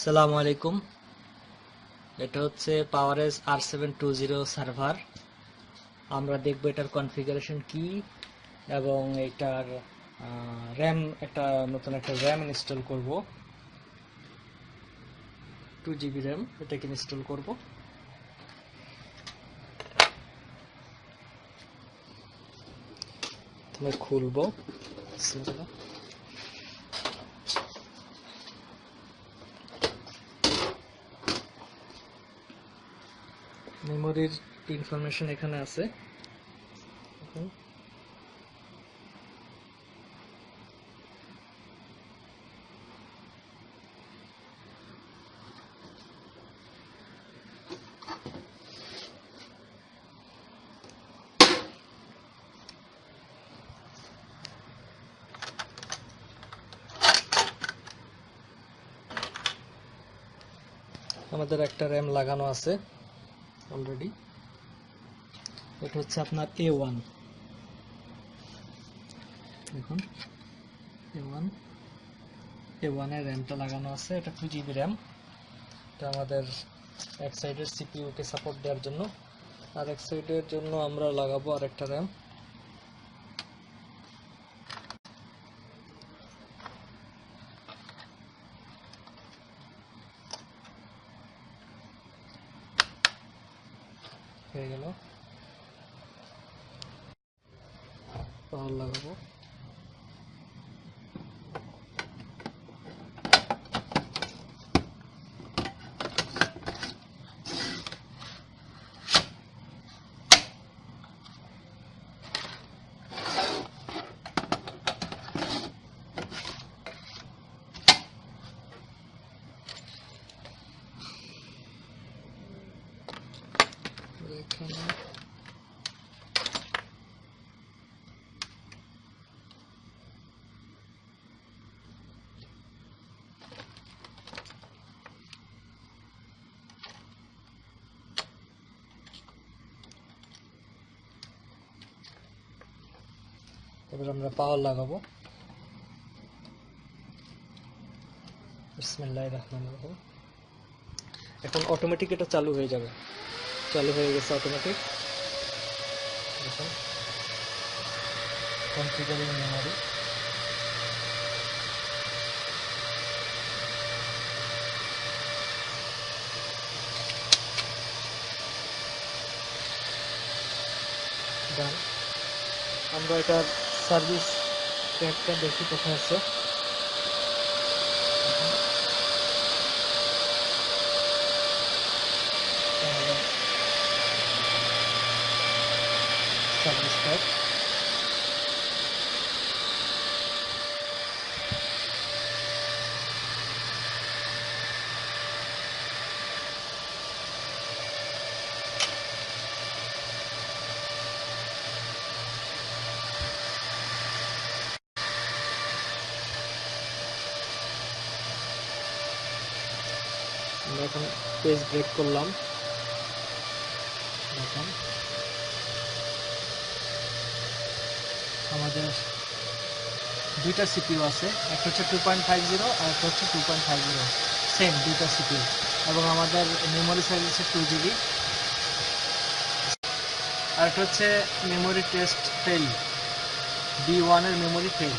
আসসালামু আলাইকুম। এটা হচ্ছে পাওয়ারেজ R720 সার্ভার। আমরা দেখব এটার কনফিগারেশন কি এবং এটার র্যাম, নতুন একটা র্যাম ইনস্টল করব। 2 GB র্যাম এটাকে ইনস্টল করব। তাহলে খুলবো। মেমোরির ইনফরমেশন এখানে আছে। আমাদের একটা র্যাম লাগানো আছে অলরেডি। এটা হচ্ছে আপনার A1। দেখুন A1 এর র্যামটা লাগানো আছে। এটা 2 GB র্যাম। এটা আমাদের এক সাইডের সিপিইউ কে সাপোর্ট দেওয়ার জন্য, আর এক সাইডের জন্য আমরা লাগাবো আরেকটা র্যাম। হয়ে গেল। পাওয়ার লাগাবো। এখানে এবার আমরা পাওয়ার লাগাবো। বিসমিল্লাহির রহমানির রহিম। এখন অটোমেটিক এটা চালু হয়ে যাবে। চালু হয়ে গেছে অটোমেটিক। দেখুন, কনফিগারিং মেমোরি। ডান। আমরা এটার সার্ভিস ট্যাগটা দেখি কোথায় আছে। Service tag. আমরা এখন পেজ ব্রেক করলাম। দেখুন, আমাদের দুইটা সিপিইউ আছে। একটা হচ্ছে 2.50 আর একটা হচ্ছে 2.50, সেম দুইটা সিপিইউ। এবং আমাদের মেমোরি সাইজ হচ্ছে 2 GB। আর একটা হচ্ছে মেমোরি টেস্ট ফেল, B1 এর memory fail.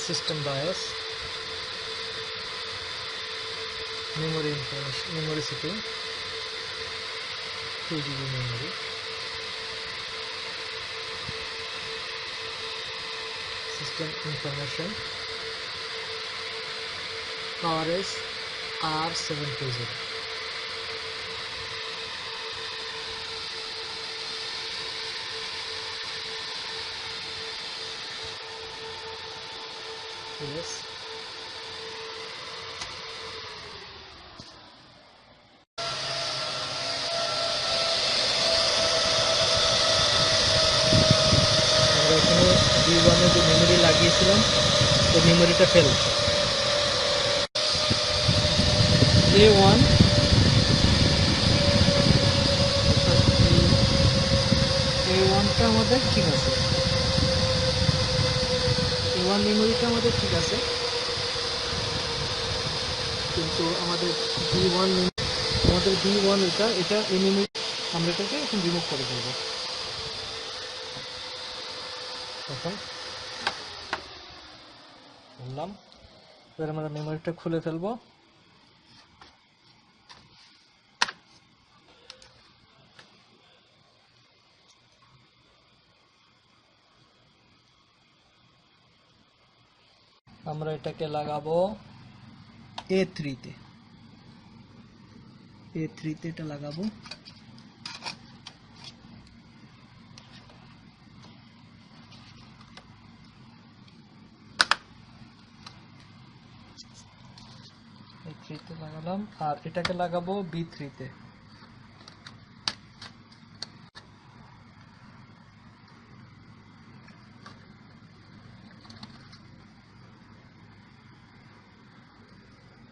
System BIOS, memory information, memory CPU 2 GB memory. System information, PowerEdge R720। Yes. আমরা এখানে B1 এর যে মেমোরি লাগিয়েছিলাম ওই মেমোরিটা ফেল। A1 এই ওয়ানটা আমাদের ঠিক আছে, এই ওয়ান মেমোরিটা আমাদের ঠিক আছে, কিন্তু আমাদের B1 আমাদের B1 এটা এই মেমোরি আমরা এটাকে এখন রিমুভ করে দেবো। এখন বললাম এবার আমরা মেমোরিটা খুলে ফেলবো। আমরা এটাকে লাগাবো A3 তে, A3 তে এটা লাগাবো। A3 তে লাগালাম, আর এটাকে লাগাবো B3 তে।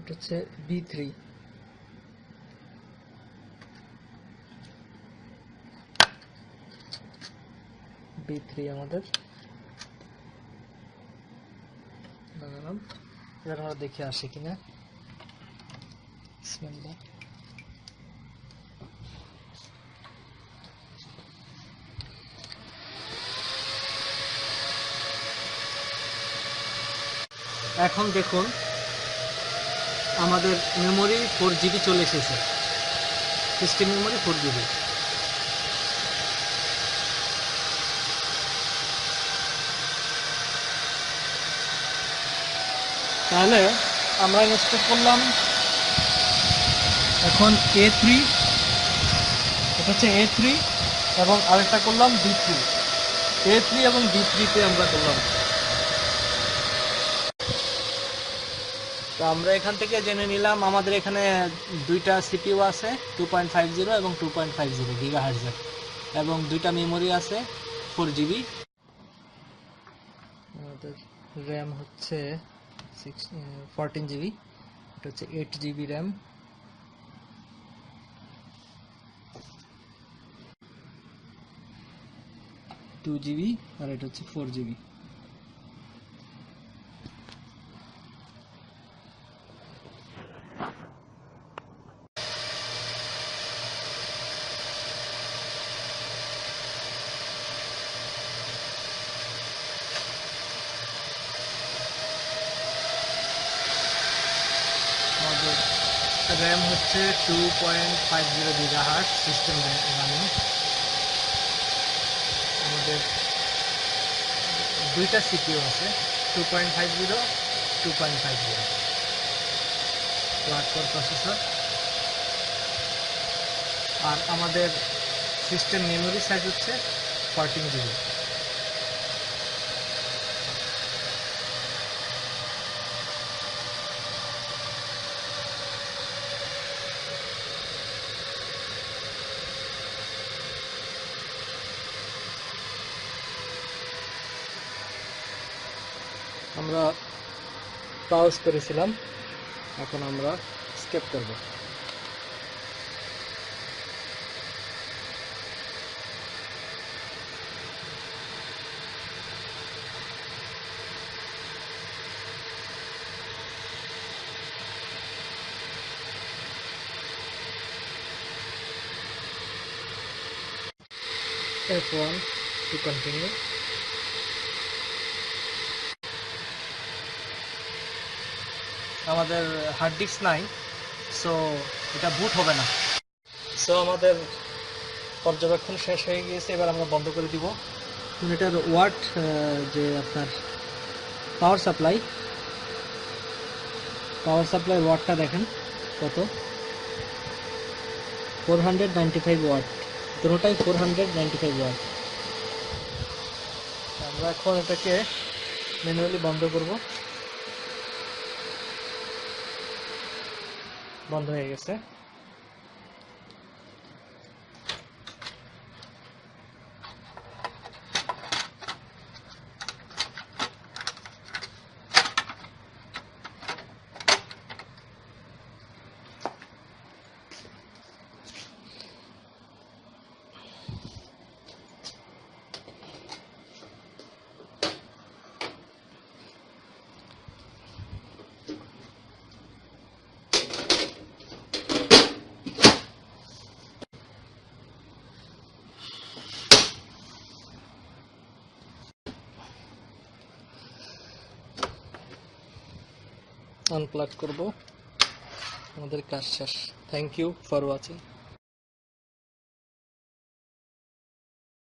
এটা হচ্ছে B3, আমাদের লাগালাম। এবার আমরা দেখে আসি কিনা। বিসমিল্লাহ। এখন দেখুন আমাদের মেমোরি 4GB চলে এসেছে, সিস্টেম মেমোরি 4GB। তাহলে আমরা ইনস্টল করলাম এখন A3, এটা হচ্ছে A3 এবং আরেকটা করলাম B3, A3 এবং B3-তে আমরা করলাম। তো আমরা এখান থেকে জেনে নিলাম আমাদের এখানে দুইটা সিপিইউ আছে 2.50 এবং 2.50 গিগাহার্টজের, এবং দুইটা মেমোরি আছে 4GB। আমাদের র্যাম হচ্ছে 14GB, এটা হচ্ছে 8GB র্যাম, টু জিবি, আর এটা হচ্ছে 4GB। আমাদের র্যাম হচ্ছে 2.50 গিগাহার্টজ সিস্টেম রানিং। আমাদের দুইটা সিপিইউ আছে 2.50, 2.50 কোয়াড কোর প্রসেসর, আর আমাদের সিস্টেম মেমোরি সাইজ হচ্ছে 14GB। আমরা পাউজ করেছিলাম, এখন আমরা স্কেপ করব। F1 to continue. আমাদের হার্ড ডিস্ক নাই, সো এটা বুট হবে না। সো আমাদের পর্যবেক্ষণ শেষ হয়ে গিয়েছে, এবার আমরা বন্ধ করে দিব। এটার ওয়াট, যে আপনার পাওয়ার সাপ্লাই ওয়াটটা দেখেন কত, 495 ওয়াট, দুটোটাই 495 ওয়াট। আমরা এখন এটাকে ম্যানুয়ালি বন্ধ করব। বন্ধ হয়ে গেছে। আনপ্লাগ করব, আমাদের কাজ শেষ। Thank you for watching.